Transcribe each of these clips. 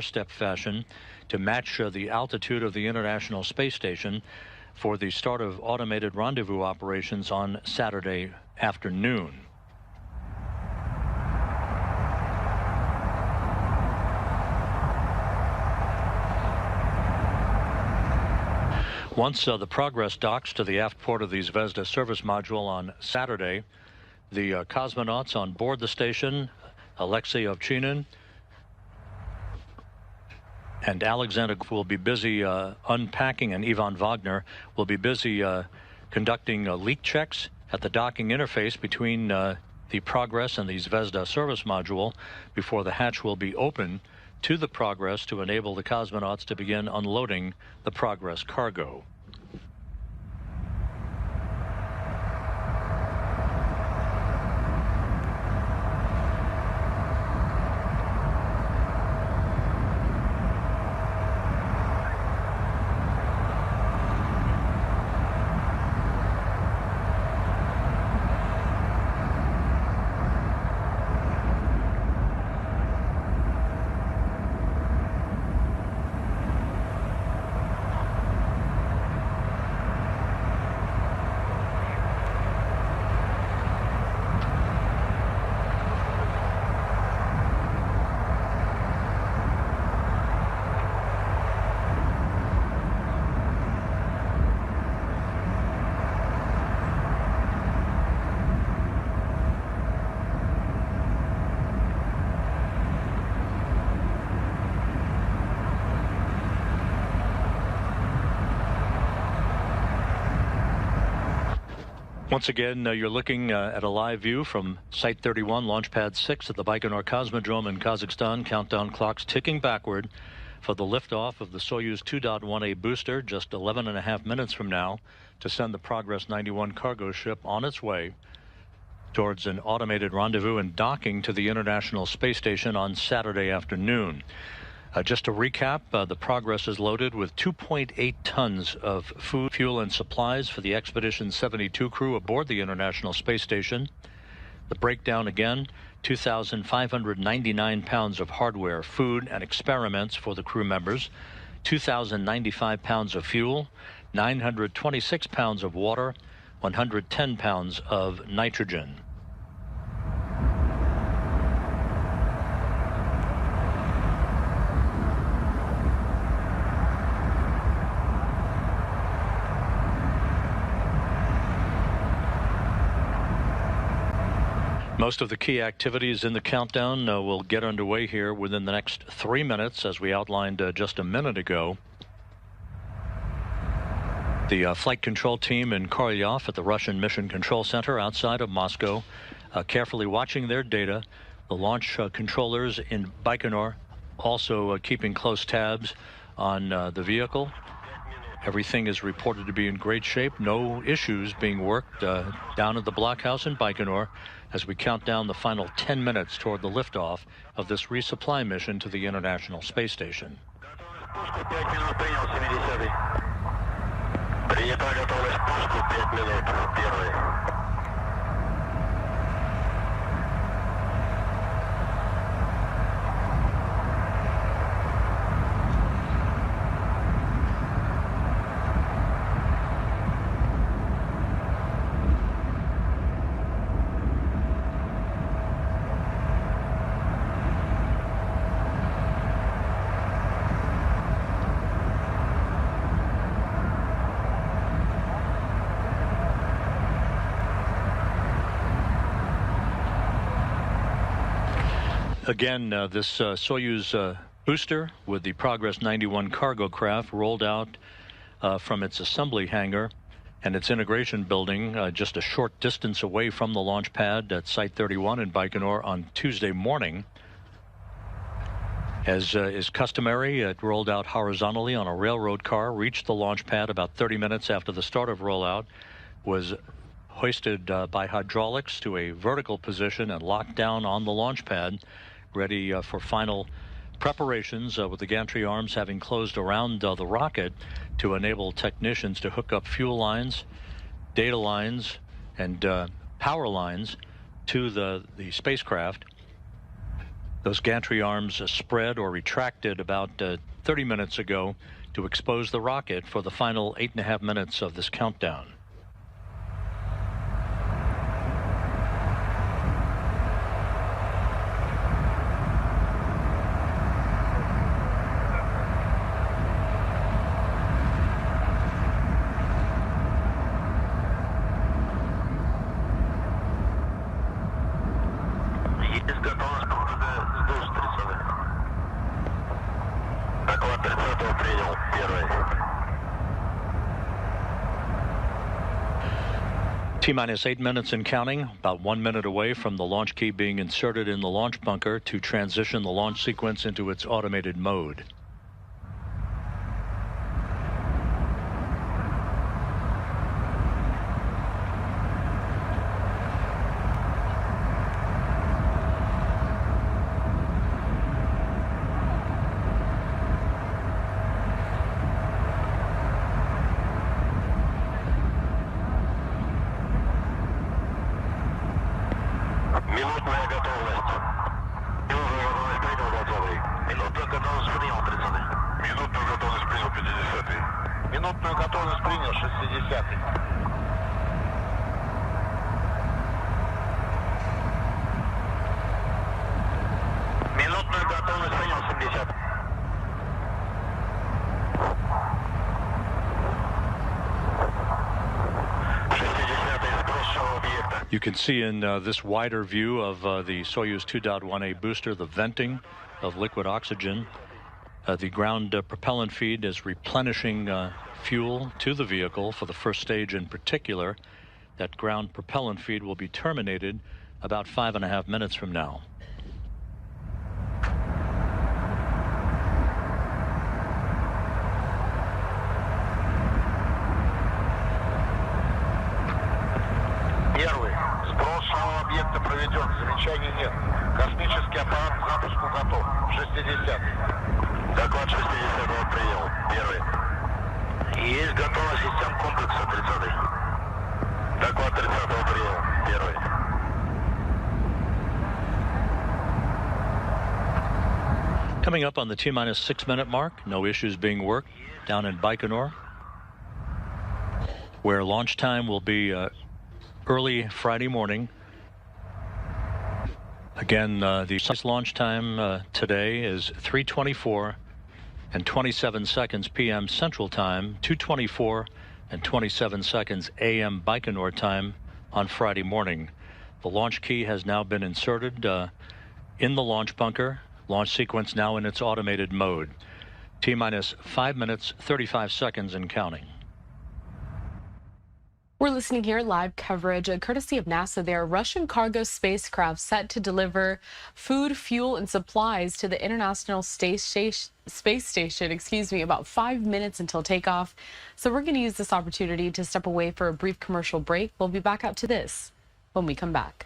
step fashion to match the altitude of the International Space Station for the start of automated rendezvous operations on Saturday afternoon. Once the Progress docks to the aft port of the Zvezda service module on Saturday, the cosmonauts on board the station, Alexei Ovchinin and Alexander, will be busy unpacking, and Ivan Wagner will be busy conducting leak checks at the docking interface between the Progress and the Zvezda service module before the hatch will be open to the Progress to enable the cosmonauts to begin unloading the Progress cargo. Once again, you're looking at a live view from Site 31, Launch Pad 6 at the Baikonur Cosmodrome in Kazakhstan. Countdown clocks ticking backward for the liftoff of the Soyuz 2.1A booster just 11.5 minutes from now to send the Progress 91 cargo ship on its way towards an automated rendezvous and docking to the International Space Station on Saturday afternoon. Just to recap, the Progress is loaded with 2.8 tons of food, fuel, and supplies for the Expedition 72 crew aboard the International Space Station. The breakdown again, 2,599 pounds of hardware, food, and experiments for the crew members, 2,095 pounds of fuel, 926 pounds of water, 110 pounds of nitrogen. Most of the key activities in the countdown will get underway here within the next 3 minutes, as we outlined just a minute ago. The flight control team in Korolyov at the Russian Mission Control Center outside of Moscow, carefully watching their data. The launch controllers in Baikonur also keeping close tabs on the vehicle. Everything is reported to be in great shape. No issues being worked down at the blockhouse in Baikonur as we count down the final 10 minutes toward the liftoff of this resupply mission to the International Space Station. Again, this Soyuz booster with the Progress 91 cargo craft rolled out from its assembly hangar and its integration building just a short distance away from the launch pad at Site 31 in Baikonur on Tuesday morning. As is customary, it rolled out horizontally on a railroad car, reached the launch pad about 30 minutes after the start of rollout, was hoisted by hydraulics to a vertical position and locked down on the launch pad, ready for final preparations, with the gantry arms having closed around the rocket to enable technicians to hook up fuel lines, data lines, and power lines to the spacecraft. Those gantry arms spread or retracted about 30 minutes ago to expose the rocket for the final 8.5 minutes of this countdown. T-minus 8 minutes and counting, about 1 minute away from the launch key being inserted in the launch bunker to transition the launch sequence into its automated mode. Минутная готовность. Минутную готовность принял 30-й. Минутную готовность принял 50-й. Минутную готовность принял 60-й. Минутную готовность принял 70-й. You can see in this wider view of the Soyuz 2.1A booster the venting of liquid oxygen. The ground propellant feed is replenishing fuel to the vehicle for the first stage in particular. That ground propellant feed will be terminated about 5.5 minutes from now. Первый. Сброс самого объекта проведен. Замечаний нет. Космический аппарат к запуску готов. 60-й. Доклад 60-го принял. Первый. Есть готовность систем комплекса 30-й. Доклад 30-го принял. Первый. Coming up on the T-minus 6 minute mark, no issues being worked down in Baikonur, where launch time will be early Friday morning. Again, the launch time today is 3:24 and 27 seconds p.m. Central Time, 2:24 and 27 seconds a.m. Baikonur time on Friday morning. The launch key has now been inserted in the launch bunker. Launch sequence now in its automated mode. T-minus 5 minutes, 35 seconds and counting. We're listening here live coverage courtesy of NASA. There, Russian cargo spacecraft set to deliver food, fuel, and supplies to the International Space Station, about 5 minutes until takeoff. So we're going to use this opportunity to step away for a brief commercial break. We'll be back up to this when we come back.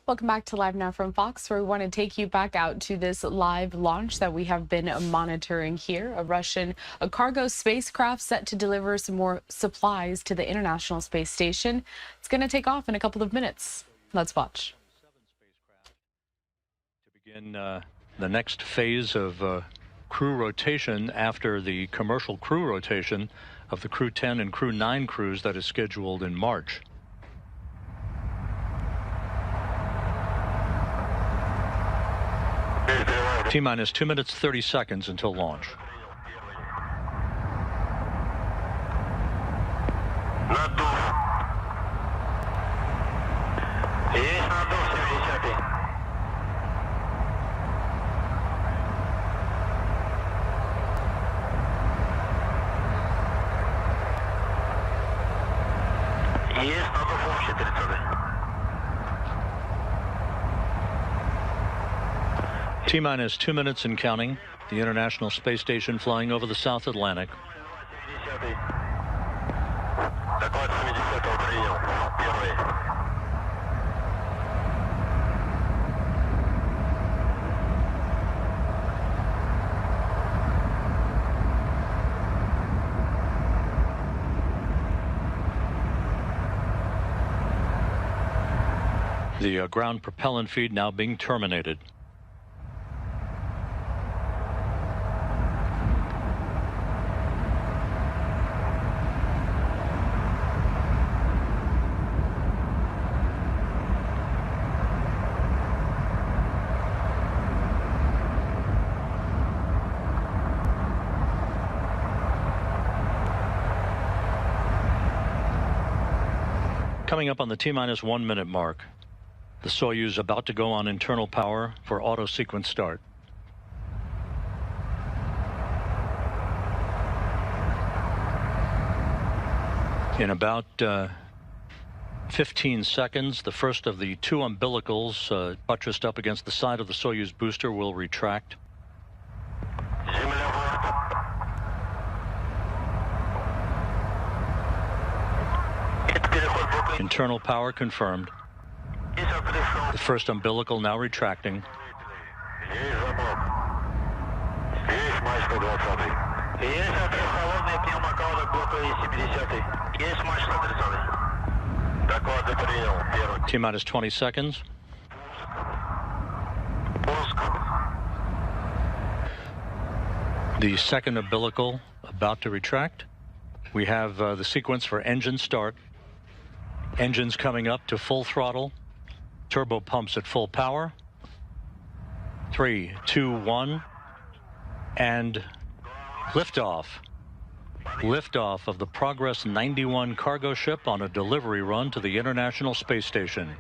Welcome back to Live Now from Fox, where we want to take you back out to this live launch that we have been monitoring here. A cargo spacecraft set to deliver some more supplies to the International Space Station. It's going to take off in a couple of minutes. Let's watch. To begin the next phase of crew rotation after the commercial crew rotation of the Crew 10 and Crew 9 crews that is scheduled in March. T-minus 2 minutes 30 seconds until launch. T-minus 2 minutes and counting. The International Space Station flying over the South Atlantic. The ground propellant feed now being terminated. Coming up on the T-minus 1 minute mark, the Soyuz about to go on internal power for auto sequence start. In about 15 seconds, the first of the two umbilicals buttressed up against the side of the Soyuz booster will retract. Internal power confirmed. The first umbilical now retracting. T-minus 20 seconds. The second umbilical about to retract. We have the sequence for engine start. Engines coming up to full throttle. Turbo pumps at full power. 3, 2, 1. And liftoff. Liftoff of the Progress 91 cargo ship on a delivery run to the International Space Station.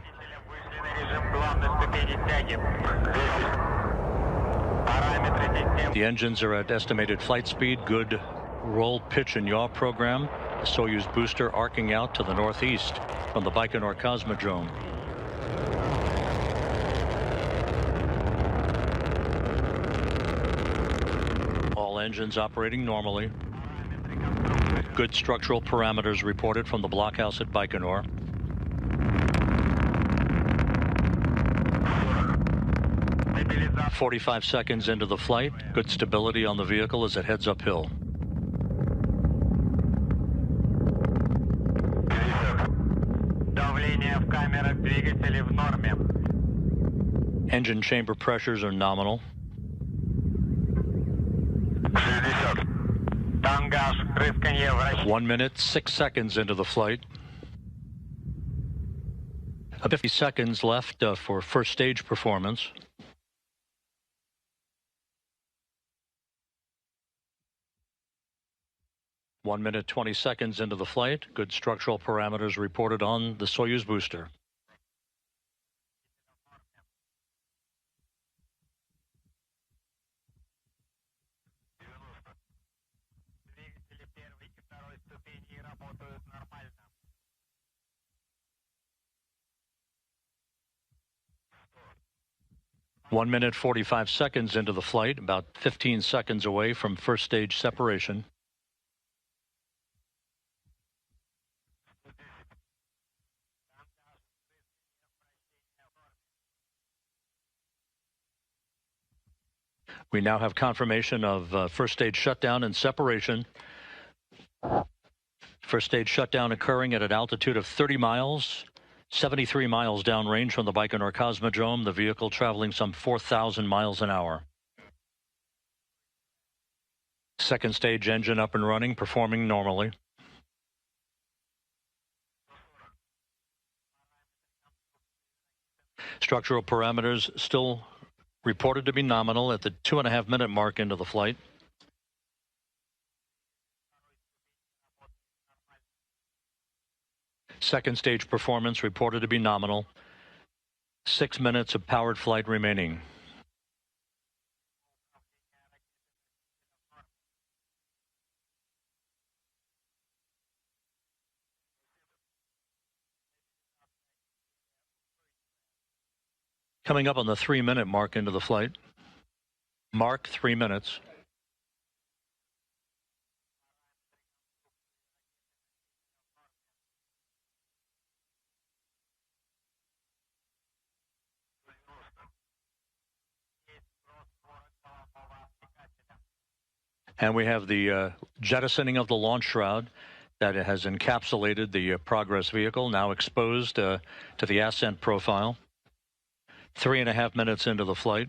The engines are at estimated flight speed. Good roll, pitch, and yaw program. The Soyuz booster arcing out to the northeast from the Baikonur Cosmodrome. All engines operating normally. Good structural parameters reported from the blockhouse at Baikonur. About 45 seconds into the flight. Good stability on the vehicle as it heads uphill. Engine chamber pressures are nominal. 1 minute, 6 seconds into the flight. 50 seconds left for first stage performance. One minute, 20 seconds into the flight. Good structural parameters reported on the Soyuz booster. One minute, 45 seconds into the flight, about 15 seconds away from first stage separation. We now have confirmation of first stage shutdown and separation. First stage shutdown occurring at an altitude of 30 miles, 73 miles downrange from the Baikonur Cosmodrome, the vehicle traveling some 4,000 miles an hour. Second stage engine up and running, performing normally. Structural parameters still reported to be nominal at the 2.5-minute mark into the flight. Second stage performance reported to be nominal. 6 minutes of powered flight remaining. Coming up on the 3-minute mark into the flight. Mark 3 minutes. And we have the jettisoning of the launch shroud that has encapsulated the Progress vehicle, now exposed to the ascent profile. 3.5 minutes into the flight.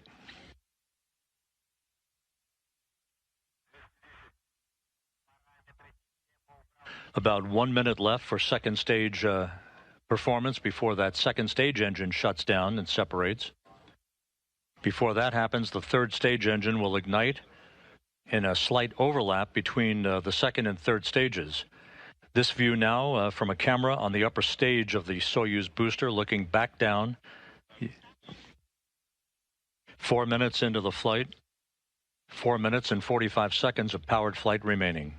About 1 minute left for second stage performance before that second stage engine shuts down and separates. Before that happens, the third stage engine will ignite in a slight overlap between the second and third stages. This view now from a camera on the upper stage of the Soyuz booster looking back down. 4 minutes into the flight. 4 minutes and 45 seconds of powered flight remaining.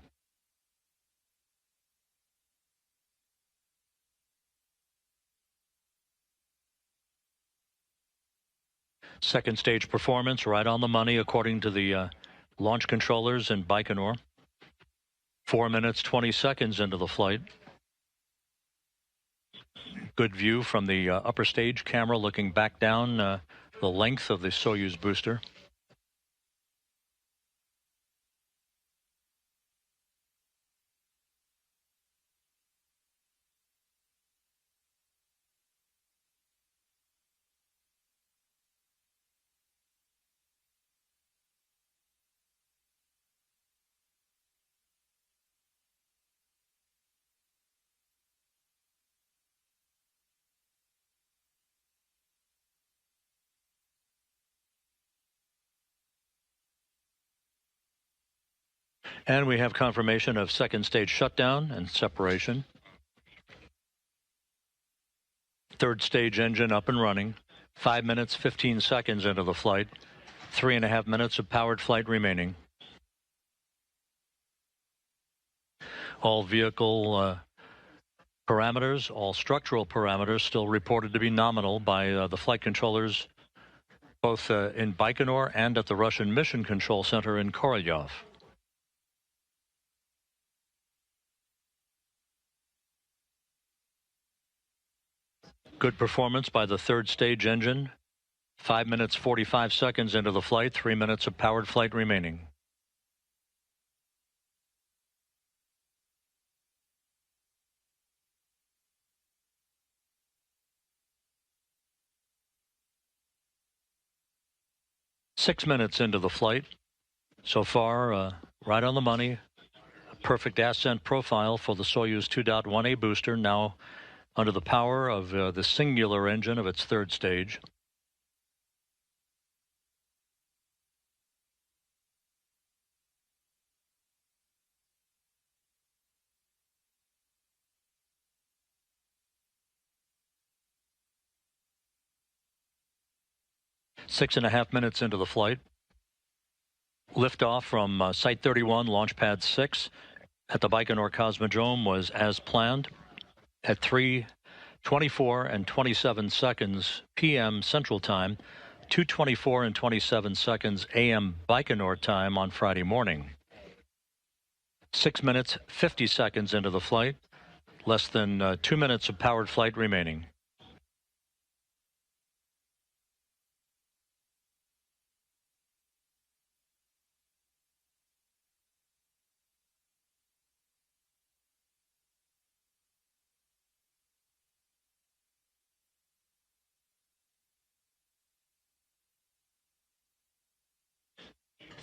Second stage performance right on the money according to the launch controllers in Baikonur. 4 minutes, 20 seconds into the flight. Good view from the upper stage camera looking back down the length of the Soyuz booster. And we have confirmation of second stage shutdown and separation. Third stage engine up and running. 5 minutes, 15 seconds into the flight. 3.5 minutes of powered flight remaining. All vehicle parameters, all structural parameters still reported to be nominal by the flight controllers both in Baikonur and at the Russian Mission Control Center in Korolyov. Good performance by the third stage engine. 5 minutes, 45 seconds into the flight, 3 minutes of powered flight remaining. Six minutes into the flight. So far, right on the money. A perfect ascent profile for the Soyuz 2.1A booster, now under the power of the singular engine of its third stage. Six and a half minutes into the flight. Liftoff from Site 31, Launch Pad 6 at the Baikonur Cosmodrome was as planned at 3:24 and 27 seconds p.m. Central Time, 2:24 and 27 seconds a.m. Baikonur time on Friday morning. 6 minutes, 50 seconds into the flight, less than 2 minutes of powered flight remaining.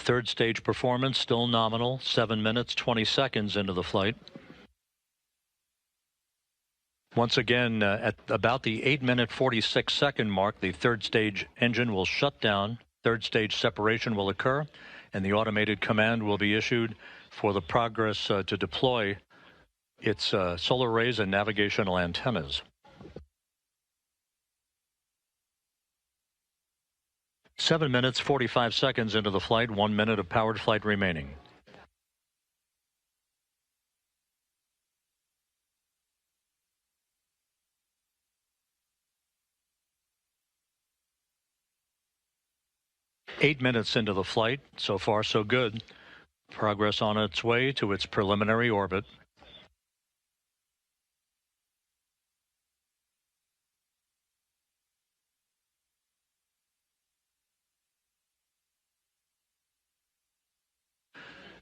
Third stage performance still nominal, 7 minutes, 20 seconds into the flight. Once again, at about the 8-minute, 46-second mark, the third stage engine will shut down. Third stage separation will occur, and the automated command will be issued for the Progress to deploy its solar arrays and navigational antennas. 7 minutes, 45 seconds into the flight, 1 minute of powered flight remaining. Eight minutes into the flight. So far, so good. Progress on its way to its preliminary orbit.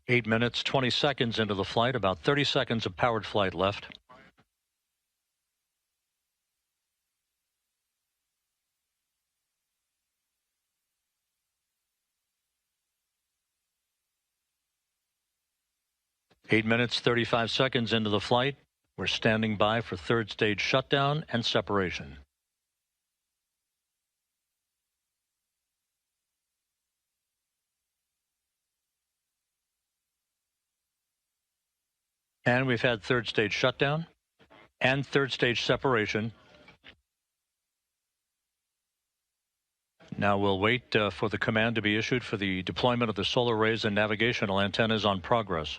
Eight minutes, 20 seconds into the flight, about 30 seconds of powered flight left. 8 minutes, 35 seconds into the flight. We're standing by for third stage shutdown and separation. And we've had third stage shutdown and third stage separation. Now we'll wait for the command to be issued for the deployment of the solar arrays and navigational antennas on Progress.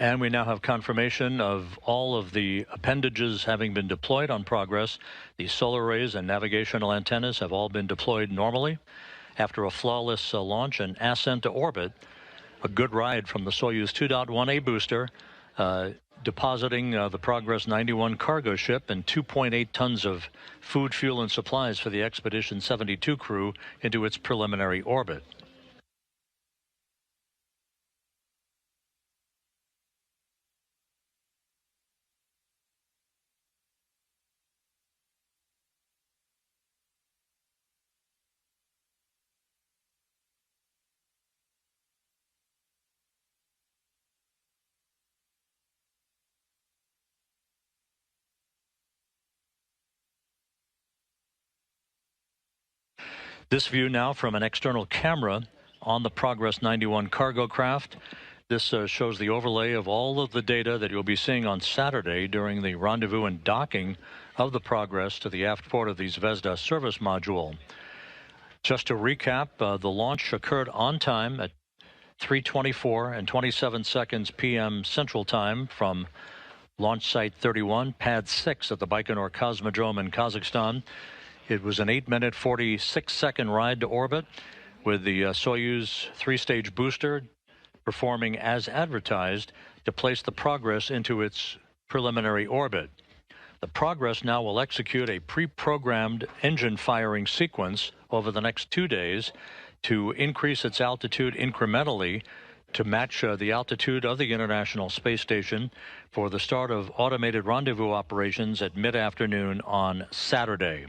And we now have confirmation of all of the appendages having been deployed on Progress. The solar arrays and navigational antennas have all been deployed normally. After a flawless launch and ascent to orbit, a good ride from the Soyuz 2.1A booster, depositing the Progress 91 cargo ship and 2.8 tons of food, fuel, and supplies for the Expedition 72 crew into its preliminary orbit. This view now from an external camera on the Progress 91 cargo craft. This shows the overlay of all of the data that you'll be seeing on Saturday during the rendezvous and docking of the Progress to the aft port of the Zvezda service module. Just to recap, the launch occurred on time at 3:24 and 27 seconds p.m. Central Time from Launch Site 31, Pad 6 at the Baikonur Cosmodrome in Kazakhstan. It was an 8-minute, 46-second ride to orbit with the Soyuz 3-stage booster performing as advertised to place the Progress into its preliminary orbit. The Progress now will execute a pre-programmed engine firing sequence over the next 2 days to increase its altitude incrementally to match the altitude of the International Space Station for the start of automated rendezvous operations at mid-afternoon on Saturday.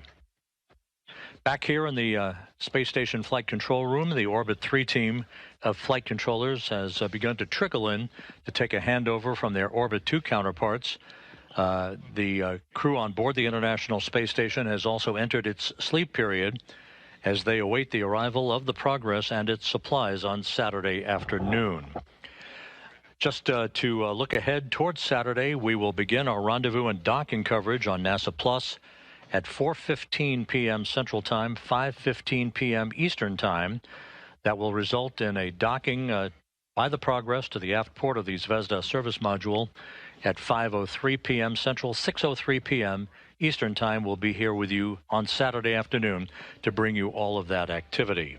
Back here in the Space Station Flight Control Room, the Orbit 3 team of flight controllers has begun to trickle in to take a handover from their Orbit 2 counterparts. The crew on board the International Space Station has also entered its sleep period as they await the arrival of the Progress and its supplies on Saturday afternoon. Just to look ahead towards Saturday, we will begin our rendezvous and docking coverage on NASA Plus at 4:15 p.m. Central Time, 5:15 p.m. Eastern Time. That will result in a docking by the Progress to the aft port of the Zvezda service module at 5:03 p.m. Central, 6:03 p.m. Eastern Time. We'll be here with you on Saturday afternoon to bring you all of that activity.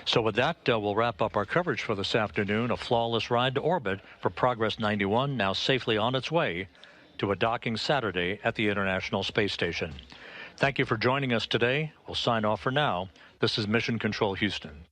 So with that, we'll wrap up our coverage for this afternoon. A flawless ride to orbit for Progress 91, now safely on its way to a docking Saturday at the International Space Station. Thank you for joining us today. We'll sign off for now. This is Mission Control Houston.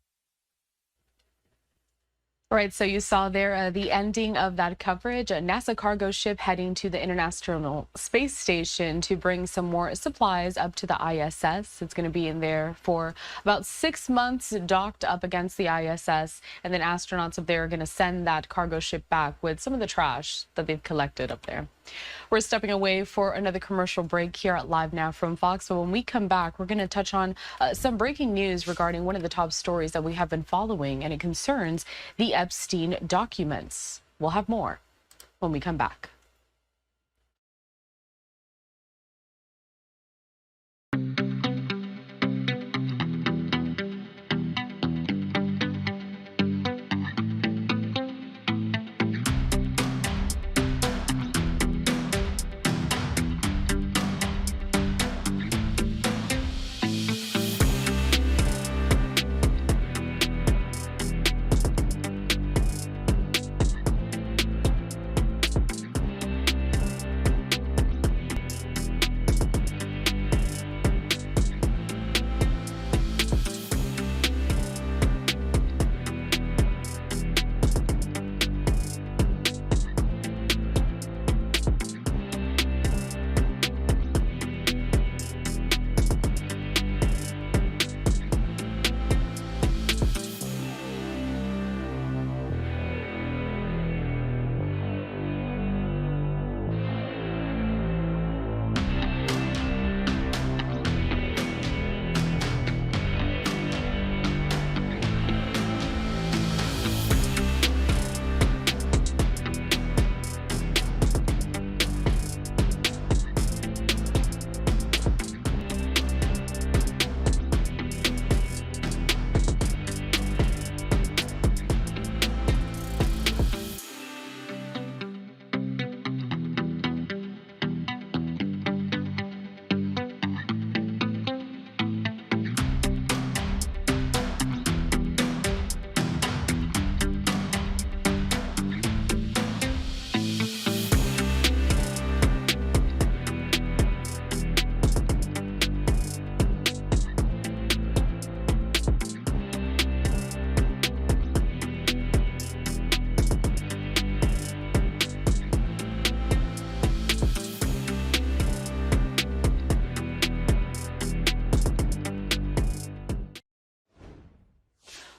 All right, so you saw there the ending of that coverage. A NASA cargo ship heading to the International Space Station to bring some more supplies up to the ISS. It's going to be in there for about 6 months, docked up against the ISS, and then astronauts up there are going to send that cargo ship back with some of the trash that they've collected up there. We're stepping away for another commercial break here at Live Now from Fox. But when we come back, we're going to touch on some breaking news regarding one of the top stories that we have been following, and it concerns the Epstein documents. We'll have more when we come back.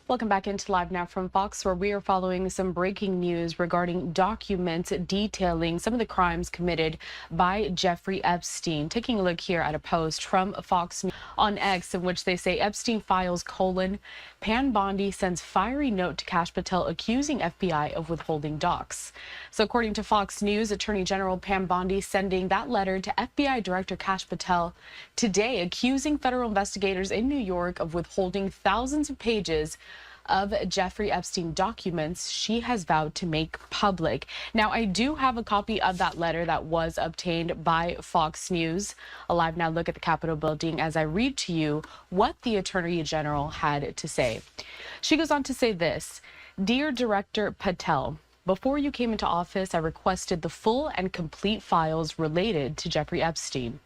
Welcome back into Live Now from Fox, where we are following some breaking news regarding documents detailing some of the crimes committed by Jeffrey Epstein. Taking a look here at a post from Fox News on X, in which they say Epstein files : Pam Bondi sends fiery note to Kash Patel accusing FBI of withholding docs. So according to Fox News, Attorney General Pam Bondi sending that letter to FBI Director Kash Patel today, accusing federal investigators in New York of withholding thousands of pages of Jeffrey Epstein documents she has vowed to make public. Now, I do have a copy of that letter that was obtained by Fox News. A Live Now look at the Capitol building as I read to you what the Attorney General had to say. She goes on to say this: Dear Director Patel, before you came into office, I requested the full and complete files related to Jeffrey Epstein.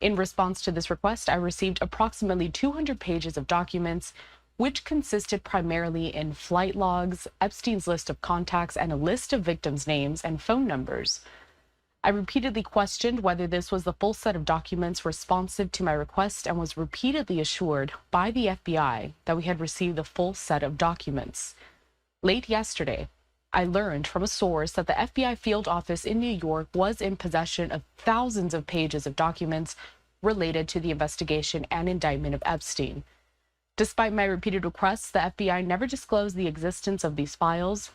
In response to this request, I received approximately 200 pages of documents, which consisted primarily in flight logs, Epstein's list of contacts, and a list of victims' names and phone numbers. I repeatedly questioned whether this was the full set of documents responsive to my request, and was repeatedly assured by the FBI that we had received the full set of documents. Late yesterday, I learned from a source that the FBI field office in New York was in possession of thousands of pages of documents related to the investigation and indictment of Epstein. Despite my repeated requests, the FBI never disclosed the existence of these files,